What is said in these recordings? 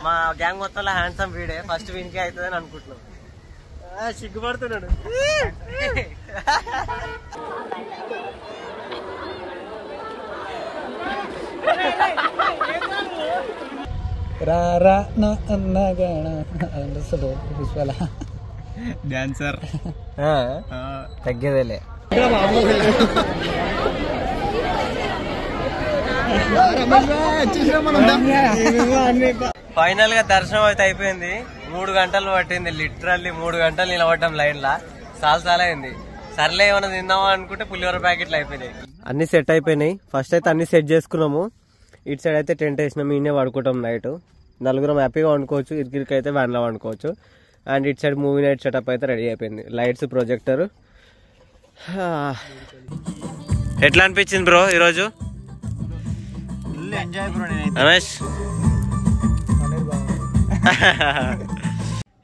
మా గ్యాంగ్ మొత్తంలో హ్యాండ్సమ్ వీడే ఫస్ట్ వీనికే అవుతుందని అనుకుంటున్నాం. సిగ్గుపడుతున్నాడు. డాన్సర్ తగ్గేదేలే. ఫైనల్ గా దర్శనం అయితే అయిపోయింది. 3 గంటలు పట్టింది, లిటరల్లీ 3 గంటలు నిలబడ్డాం లైన్ లా. చాలా అయింది. సర్లే ఏమైనా తిందామా అనుకుంటే పులిహోర ప్యాకెట్లు అయిపోయినాయి. అన్ని సెట్ అయిపోయినాయి. ఫస్ట్ అయితే అన్ని సెట్ చేసుకున్నాము. ఇటు సైడ్ అయితే టెంట్ వేసినాము, ఈయనే పడుకుంటాం నైట్. 4 హ్యాపీగా వండుకోవచ్చు. ఇరికి అయితే వ్యాన్ లో వండుకోవచ్చు. అండ్ ఇటు సైడ్ మూవీ నైట్ సెటప్ అయితే రెడీ అయిపోయింది. Lights, projector. ఎట్లా అనిపించింది బ్రో ఈరోజు? రమేష్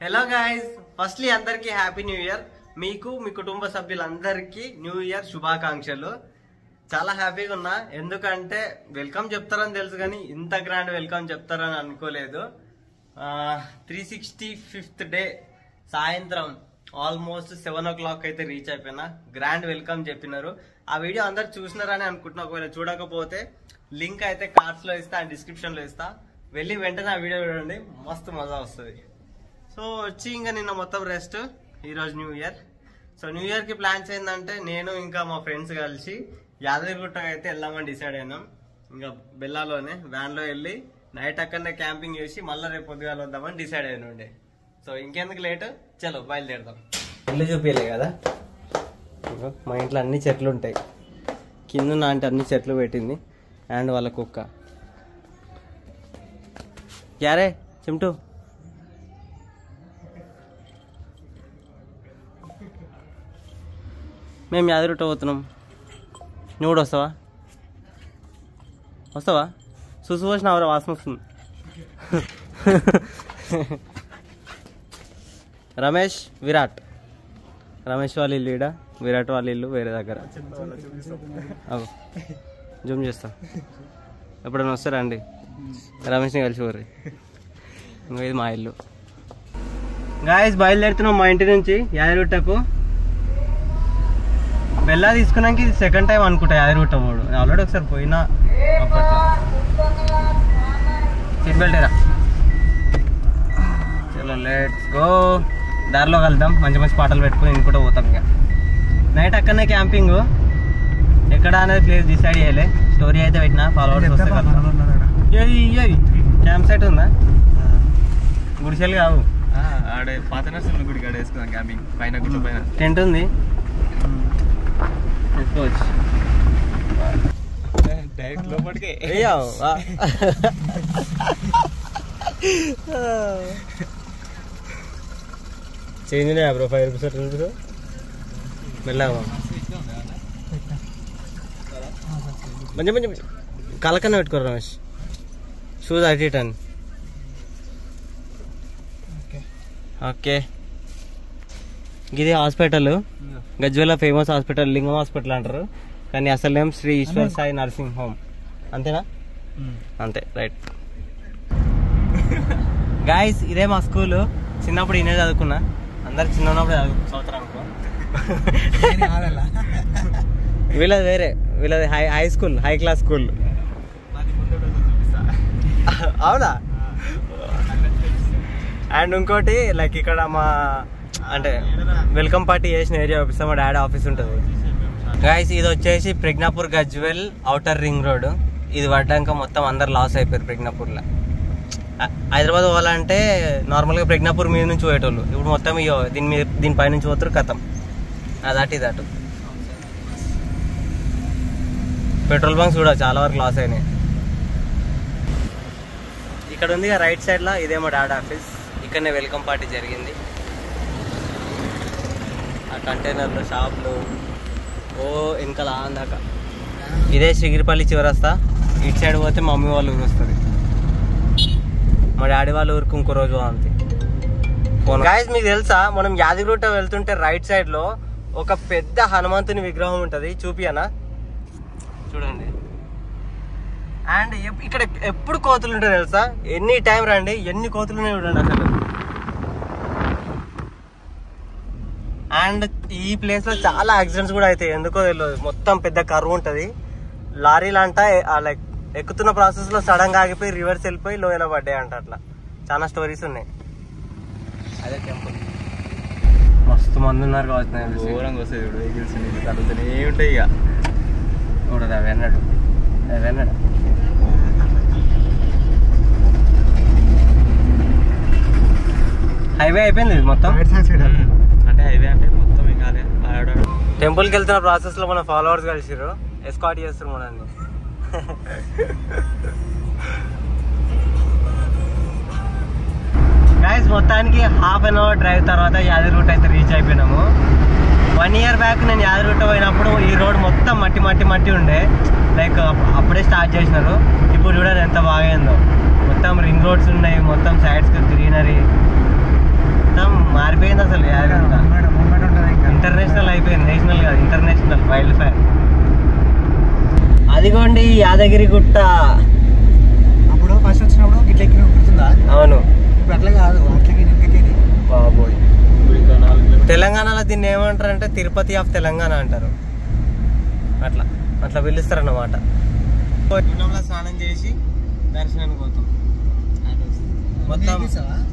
హలో గైస్, ఫస్ట్లీ అందరికి హ్యాపీ న్యూ ఇయర్. మీకు, మీ కుటుంబ సభ్యులందరికీ న్యూ ఇయర్ శుభాకాంక్షలు. చాలా హ్యాపీగా ఉన్నా, ఎందుకంటే వెల్కమ్ చెప్తారని తెలుసు కానీ ఇంత గ్రాండ్ వెల్కమ్ చెప్తారని అనుకోలేదు. 365th డే సాయంత్రం ఆల్మోస్ట్ 7 o'clock అయితే రీచ్ అయిపోయినా. గ్రాండ్ వెల్కమ్ చెప్పినారు. ఆ వీడియో అందరు చూసినారని అనుకుంటున్నా. ఒకవేళ చూడకపోతే లింక్ అయితే కార్డ్స్ లో ఇస్తా అండ్ డిస్క్రిప్షన్ లో ఇస్తా. వెళ్ళి వెంటనే ఆ వీడియో చూడండి, మస్తు మజా వస్తుంది. సో వచ్చి ఇంకా నిన్న మొత్తం రెస్ట్. ఈరోజు new year. So new year కి ప్లాన్స్ ఏంటంటే నేను ఇంకా మా ఫ్రెండ్స్ కలిసి యాదగిరిగుట్ట అయితే వెళ్దామని డిసైడ్ అయినాం. ఇంకా బెల్లాలోనే వ్యాన్ లో వెళ్ళి నైట్ అక్కడనే క్యాంపింగ్ చేసి మళ్ళీ రేపు పొద్దుగాల వద్దామని డిసైడ్ అయినండి. సో ఇంకెందుకు లేట్, చలో బయలుదేరదాం. ఇల్లు చూపించలే కదా, మా ఇంట్లో అన్ని చెట్లు ఉంటాయి. కింద నా అంటే అన్ని చెట్లు పెట్టింది. అండ్ వాళ్ళ కుక్క యారే చిమ్టు. మేము యాదగిరిగుట్ట పోతున్నాం. నువ్వు కూడా వస్తావా? చూసి పోసిన అవరా, వాసన వస్తుంది. రమేష్, విరాట్. రమేష్ వాళ్ళ ఇల్లు ఈడ, విరాట్ వాళ్ళ ఇల్లు వేరే దగ్గర. జూమ్ చేస్తా. ఎప్పుడైనా వస్తారా అండి? రమేష్ని కలిసి పోర్రి. ఇంకా ఇది మా ఇల్లు. గాయస్ బయలుదేరుతున్నాం మా ఇంటి నుంచి యాదగిరిగుట్టకు. బెల్లా తీసుకున్నాక ఇది 2nd టైం అనుకుంటా యాదగిరిగుట్ట పోడు. ఆల్రెడీ ఒకసారి పోయినా అప్పట్లో. సీట్ బెల్ట్ రా. చలో లెట్స్ గో. దారిలో కలుద్దాం. మంచి మంచి పాటలు పెట్టుకుని ఇంకోట పోతాం. ఇక నైట్ అక్కడనే క్యాంపింగ్. ఎక్కడ అనేది ప్లేస్ డిసైడ్ చేయలే. స్టోరీ అయితే పెట్టినా, ఫాలోవర్స్ వస్తే కదా. క్యాంప్ సైట్ ఉందా? గుడిసెలు కావు, ఆడే పాత నర్సింహ గుడికి ఆడ వేసుకుందాం క్యాంపింగ్. పైన గుట్ట పైన టెంట్ ఉంది, వేసుకోవచ్చు. డైరెక్ట్ లోపలికే చేంజ్ బ్రో. 5 రూపీస్ మెల్లగా మంచి మంచి కలకన్నా పెట్టుకోరు రమేష్. షూస్ అటు ఇటు అని. ఓకే, ఇది hospital, Gajwel famous hospital, Lingam hospital అంటారు. కానీ అసలు name Shri Eshwar Sai nursing home. అంతేనా? అంతే, రైట్. గాయస్ ఇదే మా స్కూల్. చిన్నప్పుడు ఇనే చదువుకున్నా. అందరు చిన్న ఉన్నప్పుడు చదువుతారు అనుకో. వీళ్ళది వేరే, వీళ్ళది high school, high class school. అవునా? అండ్ ఇంకోటి లైక్ ఇక్కడ మా అంటే వెల్కమ్ పార్టీ చేసిన ఏరియా ఆఫీస్, మా డాడీ ఆఫీస్ ఉంటుంది. గాయస్ ఇది వచ్చేసి Pragnapur Gajwel outer ring road. ఇది పడ్డాక మొత్తం అందరు లాస్ అయిపోయారు ప్రజ్ఞాపూర్లో. హైదరాబాద్ పోవాలంటే నార్మల్గా ప్రజ్ఞాపూర్ మీద నుంచి పోయేటోళ్ళు. ఇప్పుడు మొత్తం దీనిపై నుంచి పోతారు, కథం. అదాటి దాటు పెట్రోల్ బంక్స్ కూడా చాలా వరకు లాస్ అయినాయి. ఇక్కడ ఉంది రైట్ సైడ్లో, ఇదేమో డాడీ ఆఫీస్. ఇక్కడనే వెల్కమ్ పార్టీ జరిగింది. ఆ కంటైనర్లు, షాపులు ఓ వెనకాల అందాక. ఇదే శ్రీగిరిపల్లి చివరస్తా. ఇటు సైడ్ పోతే మా మమ్మీ వాళ్ళ ఊరు వస్తుంది. మా డాడీ వాళ్ళ ఊరికి ఇంకో రోజు అంతే. గాయస్ మీకు తెలుసా, మనం యాదగిరిగుట్ట వెళ్తుంటే రైట్ సైడ్ లో ఒక పెద్ద హనుమంతుని విగ్రహం ఉంటది. చూపియనా? చూడండి, అండ్ ఇక్కడ ఎప్పుడు కోతులు ఉంటాయి తెలుసా, ఎనీ టైం రండి, ఎన్ని కోతులు ఉన్నాయి చూడండి అసలు. అండ్ ఈ ప్లేస్ లో చాలా యాక్సిడెంట్స్ కూడా అవుతాయి, ఎందుకో తెలియదు. మొత్తం పెద్ద కరువు ఉంటది, లారీలు అంట లైక్ ఎక్కుతున్న ప్రాసెస్ లో సడన్ గా ఆగిపోయి రివర్స్ వెళ్ళిపోయి లోయలో పడ్డాయి అంట. అట్లా చాలా స్టోరీస్ ఉన్నాయి. అదే టెంపుల్ మస్తు మంది ఉన్నారు కావచ్చు, ఘోరంగా వస్తాయి చూడు వెహికల్స్ తగ్గుతాయి ఏముంటాయి ఇక చూడదు. అవి అన్నాడు హైవే అయిపోయింది మొత్తం. అంటే హైవే అంటే మొత్తం ఇంకా టెంపుల్కి వెళ్తున్న ప్రాసెస్ లో మన ఫాలోవర్స్ కలిసిరు, ఎస్కాట్ చేస్తారు మనల్ని. గైస్ మొత్తానికి హాఫ్ అన్ అవర్ డ్రైవ్ తర్వాత యాదగిరిగుట్ట అయితే రీచ్ అయిపోయినాము. 1 year బ్యాక్ నేను యాదగిరిగుట్ట పోయినప్పుడు ఈ రోడ్ మొత్తం మట్టి ఉండే, లైక్ అప్పుడే స్టార్ట్ చేసినారు. ఇప్పుడు చూడండి ఎంత బాగైందో, మొత్తం రింగ్ రోడ్స్ ఉన్నాయి, మొత్తం సైడ్స్కి గ్రీనరీ, మొత్తం మారిపోయింది అసలు. యాదగిరిగుట్ట ఇంటర్నేషనల్ అయిపోయింది, నేషనల్ కాదు ఇంటర్నేషనల్ వైల్డ్ ఫైర్. అదిగోండి యాదగిరిగుట్ట. అప్పుడు ఫస్ట్ వచ్చినప్పుడు గిట్ల ఎక్కిన గుర్తుందా? అవును, ఇప్పుడు అట్లా కాదు, అట్లకి బాబోయ్. తెలంగాణలో దీన్ని ఏమంటారు అంటే తిరుపతి ఆఫ్ తెలంగాణ అంటారు, అట్లా పిలుస్తారు అన్నమాట. గుండంలో స్నానం చేసి దర్శనానికి పోతాం. మొత్తం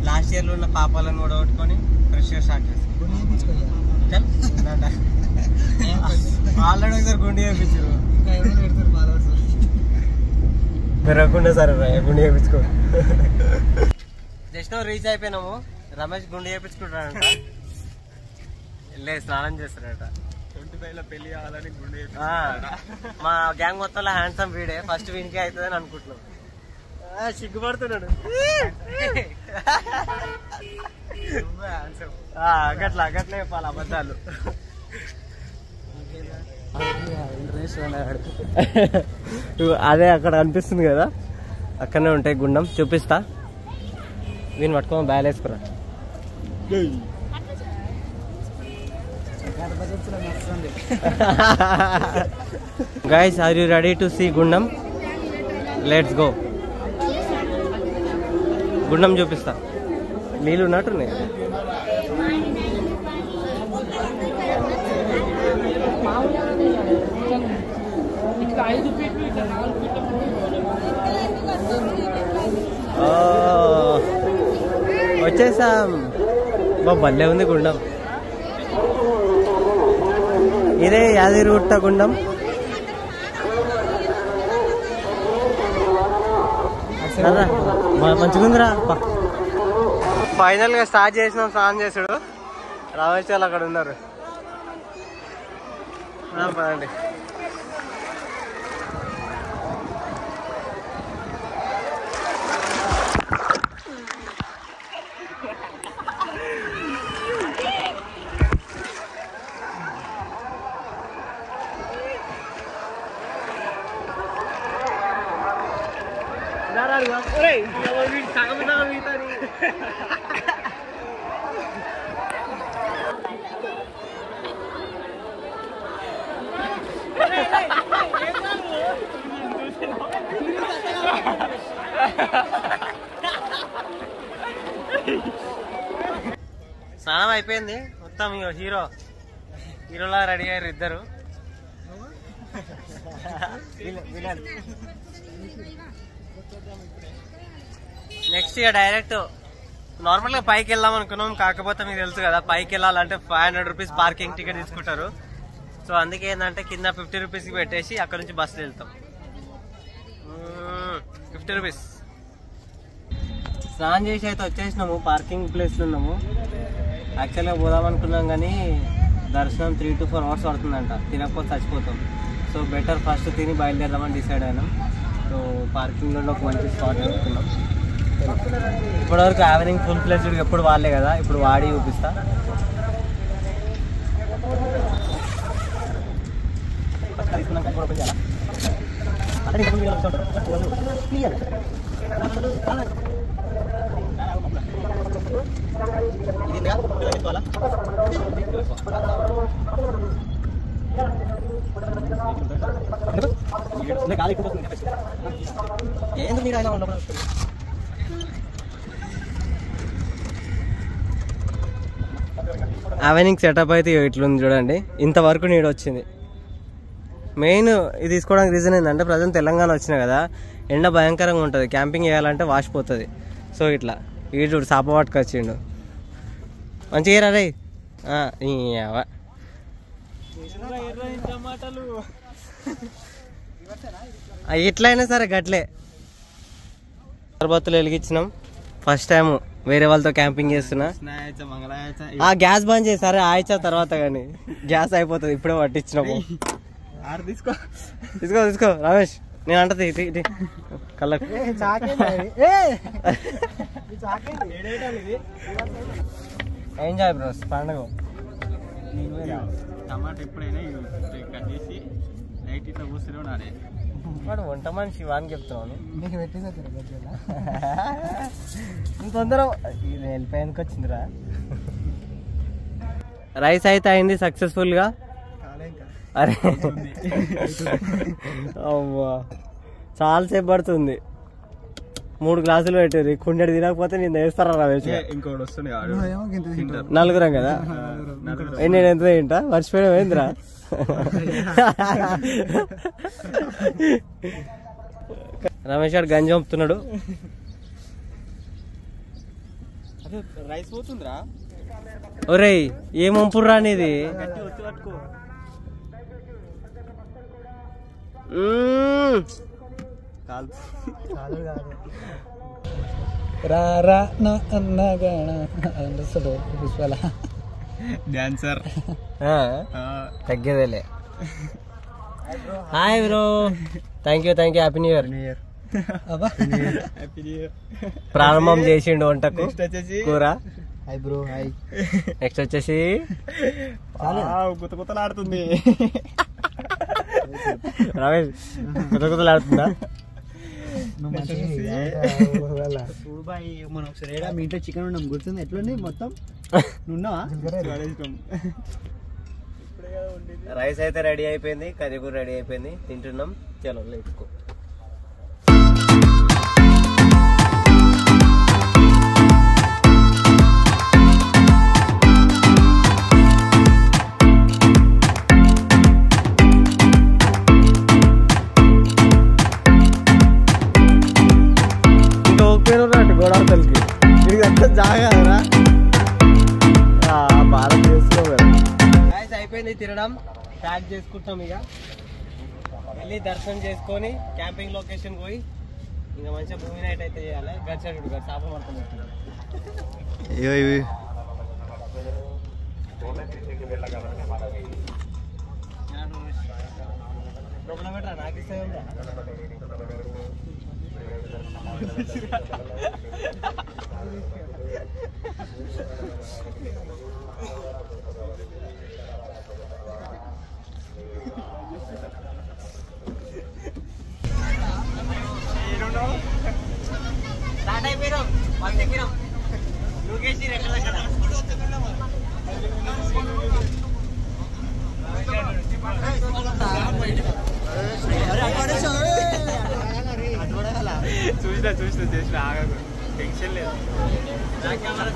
లాస్ట్ ఇయర్లో ఉన్న పాపాలను కూడా కొట్టుకొని ఫ్రెష్గా స్టార్ట్ చేస్తాం. ఆల్రెడీ ఒకసారి గుండె చేయించారు, పెరగకుండా సరే గుండె చేయించుకో. Just reach అయిపోయినాము. రమేష్ గుండె చేయించుకుంటాడంట, వెళ్ళే స్నానం చేస్తాడట. 25లో పెళ్లి కావాలని గుండె మా గ్యాంగ్ మొత్తంలో హ్యాండ్సమ్ వీడే, ఫస్ట్ వీనికే అవుతుందని అనుకుంటున్నాం. సిగ్గుపడుతున్నాడు గట్లా చెప్పాలి అబద్ధాలు. అదే అక్కడ అనిపిస్తుంది కదా, అక్కడనే ఉంటాయి గుండం. చూపిస్తా, వీని పట్టుకోమని బ్యాల్ వేసుకురా. Guys, are you ready to see Gundam? Let's go. గుండం చూపిస్తా, నీళ్ళు ఉన్నట్టున్నాయి. వచ్చేసాం. భలే ఉంది గుండం. ఇదే యాదగిరిగుట్ట గుండం. మంచిగుందిరా. ఫైనల్ గా స్టార్ట్ చేసినాం, స్నానం చేసాడు. రమేష్ వాళ్ళు అక్కడ ఉన్నారు. పదండి. స్నానం అయిపోయింది మొత్తం. హీరోలా రెడీ అయ్యారు ఇద్దరు. నెక్స్ట్ ఇక డైరెక్ట్ నార్మల్ గా పైకి వెళ్దాం అనుకున్నాం, కాకపోతే మీకు తెలుసు కదా పైకి వెళ్ళాలంటే 500 రూపీస్ పార్కింగ్ టికెట్ తీసుకుంటారు. సో అందుకే ఏంటంటే కింద 50 రూపీస్కి పెట్టేసి అక్కడ నుంచి బస్సులో వెళ్తాం. 50 రూపీస్. స్నానం చేసి అయితే వచ్చేసినాము, పార్కింగ్ ప్లేస్లో ఉన్నాము. యాక్చువల్గా పోదాం అనుకున్నాం కానీ దర్శనం 3 to 4 hours పడుతుందంట, తినకపోతే చచ్చిపోతాం. సో బెటర్ ఫస్ట్ తిని బయలుదేరదామని డిసైడ్ అయినాం. సో పార్కింగ్లో ఒక మంచి స్పాట్ అనుకున్నాం. ఇప్పటివరకు యావరింగ్ ఫుల్ ప్లేస్డ్ ఎప్పుడు వాడలే కదా, ఇప్పుడు వాడి చూపిస్తా. అవెనింగ్ సెటప్ అయితే ఇట్లుంది చూడండి, ఇంతవరకు నీడు వచ్చింది. మెయిన్ ఇది తీసుకోవడానికి రీజన్ ఏంటంటే ప్రజెంట్ తెలంగాణ వచ్చిన కదా, ఎండ భయంకరంగా ఉంటుంది, క్యాంపింగ్ చేయాలంటే వాసిపోతుంది. సో ఇట్లా ఈ చూడు సాప పట్టుకొచ్చిండు మంచిగా రే. ఎట్లయినా సరే గట్లే సర్బత్తులు వెలిగించినాం. ఫస్ట్ టైం వేరే వాళ్ళతో క్యాంపింగ్ చేస్తున్నా. ఆ గ్యాస్ బంద్ చేసారే ఆయిచా తర్వాత, కానీ గ్యాస్ అయిపోతుంది, ఇప్పుడే పట్టించినాము. తీసుకో తీసుకో తీసుకో రమేష్, నేను అంటది కళ్ళకు. ఎంజాయ్ బ్రోస్ పండుగ. టమాటా ఎప్పుడైనా కట్ చేసి నైట్ ఇట్లా కూర్చుని ఉన్నాడే వాడు వంట మనిషి వాని చెప్తున్నాను. తొందర వెళ్ళిపోయానికి వచ్చిందిరా. రైస్ అయితే అయింది సక్సెస్ఫుల్ గా. అరే అమ్మా చాలాసేపు పడుతుంది. 3 గ్లాసులు పెట్టారు, కుండెడు తినకపోతే నేను వేస్తారా రమేష్. ఇంకోటి వస్తుంది నలుగురం కదా, నేను ఎంత తింటా మర్చిపోయావు ఏంద్రా. రమేష్ గారు గంజి పంపుతున్నాడు. రైస్ పోతుందిరా. ఒరేయ్ ఏం వంపుర్రా నీది. డాన్సర్ తగ్గేదేలే. Hi bro, thank you happy new year. ప్రారంభం చేసిండు వంటకు కూర. Hi bro hi. నెక్స్ట్ వచ్చేసి గుత్త గుత్తలాడుతుంది రమేష్, గుతగుతలాడుతుందా. చూడు బాయ్, మనం ఒకసారి మీ ఇంట్లో చికెన్ ఉన్నాం గుర్తుంది, ఎట్లుంది మొత్తం ఉన్నావా? రైస్ అయితే రెడీ అయిపోయింది, కర్రీ కూడా రెడీ అయిపోయింది, తింటున్నాం. చలో లేటుకో. ఇంకా ఒప్పినట్టు గోడవతలకి ఇది అంతా జాగారా భారత్ చేసుకోవాలి. అయిపోయింది తినడం, ప్యాక్ చేసుకుంటాం. ఇక వెళ్ళి దర్శనం చేసుకొని క్యాంపింగ్ లొకేషన్ పోయి ఇంకా మంచిగా మూవీ నైట్ అయితే చేయాలి. గడిచాడు గారు చాప పడుతుంది. పెట్టరా నాకు ఇస్తే స్టార్ట్ అయిపోయినాం. బస్ ఎక్కినాం. లోకేష్ ఎక్కడ చూసిన చేసిన ఆగకు, టెన్షన్ లేదు.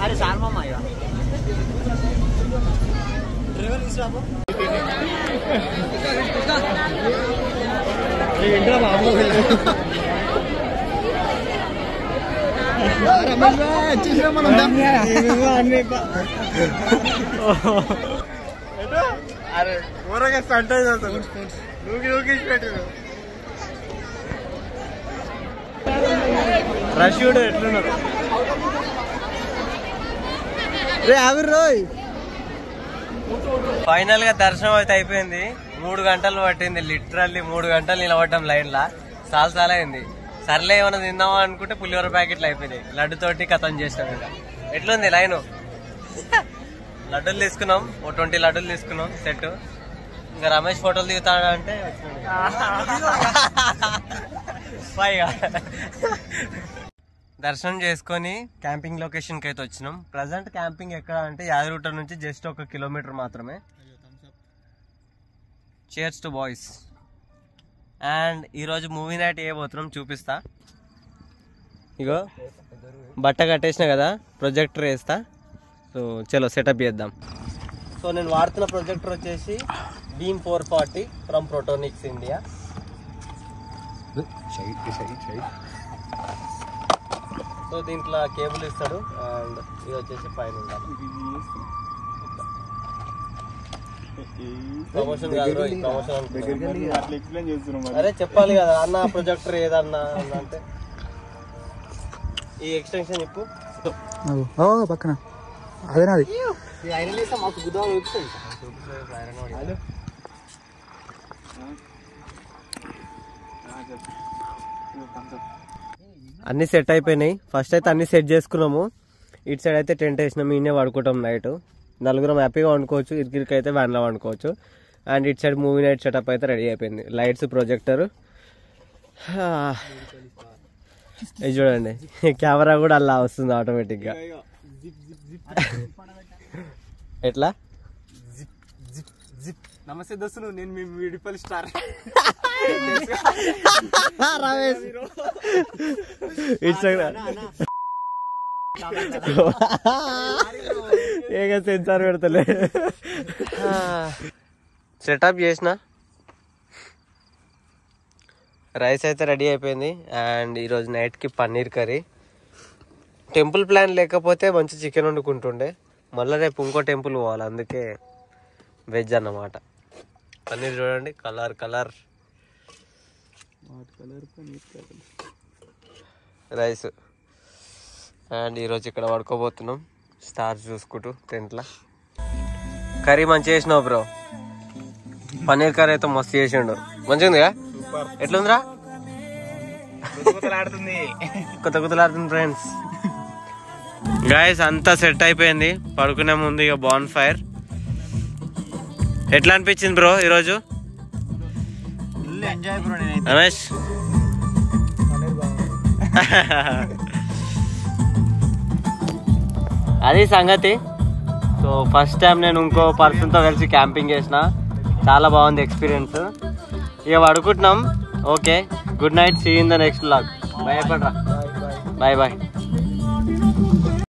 అరే సార్ మామ డ్రైవర్ తీసుకురాబో. అరే ఊరగా సంటైజ్ అవుతుంది. నూకి పెట్టు. రష్యుడు ఎట్లున్నారు రే ఆవిర్ రోయ్. ఫైనల్ గా దర్శనం అయితే అయిపోయింది. 3 గంటలు పట్టింది, లిటరల్లీ 3 గంటలు నిలబడ్డాం లైన్ లా. చాలా అయింది. సర్లే ఏమైనా తిందామా అనుకుంటే పులిహోర ప్యాకెట్లు అయిపోయినాయి. లడ్డుతోటి కథం చేసినాం. ఇంకా ఎట్లుంది లైన్. లడ్డూలు తీసుకున్నాం, 20 లడ్డూలు తీసుకున్నాం సెట్. ఇంకా రమేష్ ఫోటోలు దిగుతాడంటే దర్శనం చేసుకొని క్యాంపింగ్ లొకేషన్కి అయితే వచ్చినాం. ప్రజెంట్ క్యాంపింగ్ ఎక్కడ అంటే యాదగిరిగుట్ట నుంచి జస్ట్ 1 కిలోమీటర్ మాత్రమే. Chairs to boys. అండ్ ఈరోజు మూవీ నైట్ ఏ పోతున్నాం చూపిస్తా. ఇగో బట్ట కట్టేసిన కదా, ప్రొజెక్టర్ వేస్తా. సో చలో సెటప్ చేద్దాం. సో నేను వాడుతున్న ప్రొజెక్టర్ వచ్చేసి బీమ్ 440 ఫ్రమ్ ప్రోటోనిక్స్ ఇండియా. సో దీంట్లో కేబుల్ ఇస్తాడు అండ్ ఇది వచ్చేసి పైన ఉండాలి. ప్రమోషన్ కాదు ప్రమోషన్ అరే చెప్పాలి కదా అన్న ప్రొజెక్టర్ ఏదన్నా అంటే ఈ ఎక్స్టెన్షన్ ఇప్పు పక్కన అదేనాది ఐరన్ వేస్తే మాకు గుద్దా చూపిస్తుంది. అన్ని సెట్ అయిపోయినాయి. ఫస్ట్ అయితే అన్ని సెట్ చేసుకున్నాము. ఇటు సైడ్ అయితే టెంట్ వేసినాము, ఈయనే పడుకుంటాం నైట్. నలుగురం హ్యాపీగా వండుకోవచ్చు, ఇరికిరికి అయితే వ్యాన్లో వండుకోవచ్చు. అండ్ ఇటు సైడ్ మూవీ నైట్ సెటప్ అయితే రెడీ అయిపోయింది. లైట్స్, ప్రొజెక్టర్, ఇది చూడండి కెమెరా కూడా అలా వస్తుంది ఆటోమేటిక్గా. ఎట్లా నమస్తే దోస్తులు, నేను మీ బ్యూటిఫుల్ స్టార్ రమేష్. ఏగా సెన్సార్ పెడతలే. సెటప్ చేసిన రైస్ అయితే రెడీ అయిపోయింది. అండ్ ఈరోజు నైట్కి పన్నీర్ కర్రీ. టెంపుల్ ప్లాన్ లేకపోతే మంచి చికెన్ వండుకుంటుండే, మళ్ళీ రేపు ఇంకో టెంపుల్ పోవాలి, అందుకే వెజ్ అన్నమాట. పన్నీర్ చూడండి కలర్ కలర్, రైస్. అండ్ ఈరోజు ఇక్కడ పడుకోబోతున్నాం స్టార్స్ చూసుకుంటూ టెంట్లో. కర్రీ మంచిగా చేసినావు బ్రో, పన్నీర్ కర్రీ అయితే మస్తు చేసిండు. మంచిగా ఉందిగా? ఎట్లుందిరా? కొత్త కొత్తలాడుతుంది ఫ్రెండ్స్. గాయస్ అంతా సెట్ అయిపోయింది. పడుకునే ముందు ఇక బాన్ ఫైర్. ఎట్లా అనిపించింది బ్రో ఈరోజు? రమేష్ అది సంగతి. సో ఫస్ట్ టైం నేను ఇంకో పర్సన్తో కలిసి క్యాంపింగ్ చేసిన, చాలా బాగుంది ఎక్స్పీరియన్స్. ఇక పడుకుంటున్నాం. Okay, good night, see in the next vlog. Bye చెప్పండి రా. Bye bye.